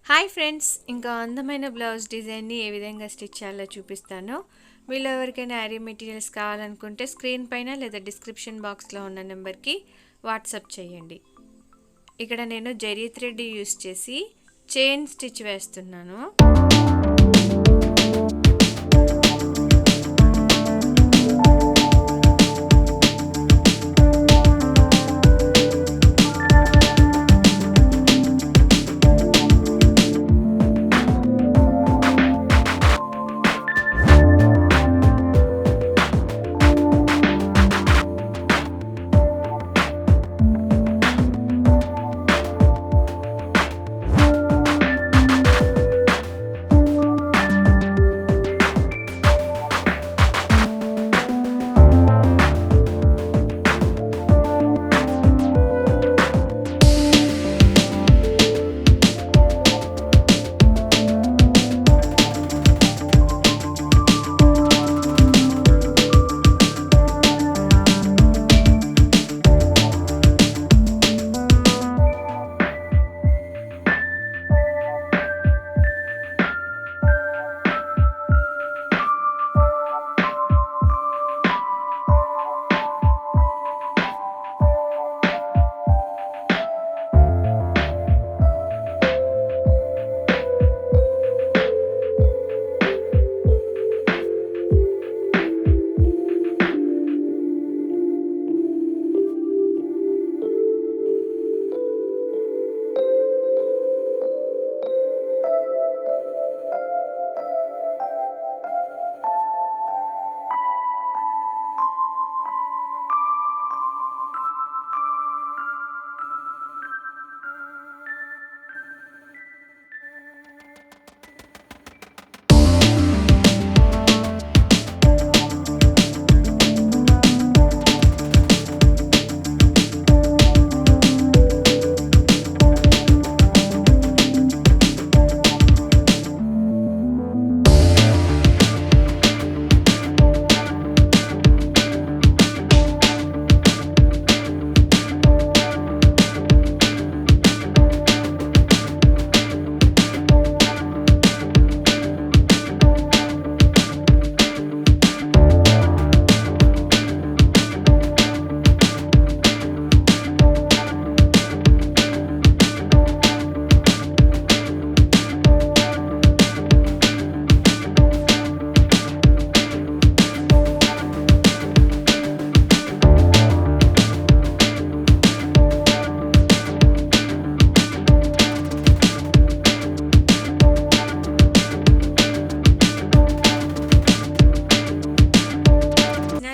Hi friends, ఇంకా అందమైన blouse డిజైన్ని ఏ విధంగా స్టిచ్ చేయాలో చూపిస్తాను. మీలో ఎవరికైనా యారీ మెటీరియల్స్ కావాలనుకుంటే స్క్రీన్ పైన లేదా డిస్క్రిప్షన్ బాక్స్లో ఉన్న నెంబర్కి వాట్సాప్ చేయండి. ఇక్కడ నేను జరీ థ్రెడ్ యూస్ చేసి చైన్ స్టిచ్ వేస్తున్నాను.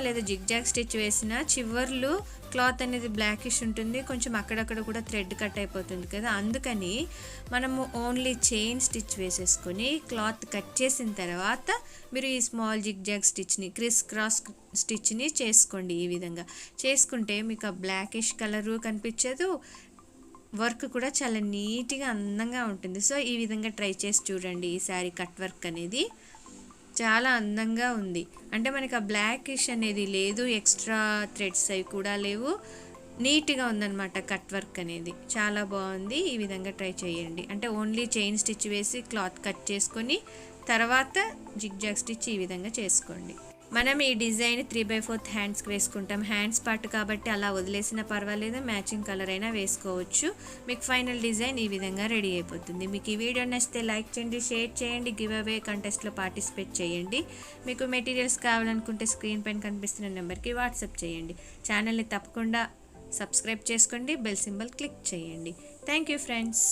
లేదా జిగ్జాగ్ స్టిచ్ వేసిన చివర్లు క్లాత్ అనేది బ్లాకిష్ ఉంటుంది, కొంచెం అక్కడక్కడ కూడా థ్రెడ్ కట్ అయిపోతుంది కదా. అందుకని మనము ఓన్లీ చైన్ స్టిచ్ వేసేసుకొని క్లాత్ కట్ చేసిన తర్వాత మీరు ఈ స్మాల్ జిగ్జాగ్ స్టిచ్ని క్రిస్ క్రాస్ స్టిచ్ని చేసుకోండి. ఈ విధంగా చేసుకుంటే మీకు ఆ బ్లాకిష్ కలరు కనిపించదు, వర్క్ కూడా చాలా నీట్గా అందంగా ఉంటుంది. సో ఈ విధంగా ట్రై చేసి చూడండి. ఈ శారీ కట్ వర్క్ అనేది చాలా అందంగా ఉంది. అంటే మనకి ఆ బ్లాకిష్ అనేది లేదు, ఎక్స్ట్రా థ్రెడ్స్ అవి కూడా లేవు, నీట్గా ఉందన్నమాట. కట్ వర్క్ అనేది చాలా బాగుంది. ఈ విధంగా ట్రై చేయండి. అంటే ఓన్లీ చైన్ స్టిచ్ వేసి క్లాత్ కట్ చేసుకొని తర్వాత జిగ్జాగ్ స్టిచ్ ఈ విధంగా చేసుకోండి. మనం ఈ డిజైన్ 3/4 హ్యాండ్స్కి వేసుకుంటాం. హ్యాండ్స్ పార్ట్ కాబట్టి అలా వదిలేసినా పర్వాలేదు, మ్యాచింగ్ కలర్ అయినా వేసుకోవచ్చు. మీకు ఫైనల్ డిజైన్ ఈ విధంగా రెడీ అయిపోతుంది. మీకు ఈ వీడియో నచ్చితే లైక్ చేయండి, షేర్ చేయండి, గివ్ అవే కంటెస్ట్లో పార్టిసిపేట్ చేయండి. మీకు మెటీరియల్స్ కావాలనుకుంటే స్క్రీన్ పైన కనిపిస్తున్న నెంబర్కి వాట్సాప్ చేయండి. ఛానల్ని తప్పకుండా సబ్స్క్రైబ్ చేసుకోండి, బెల్ సింబల్ క్లిక్ చేయండి. Thank you friends.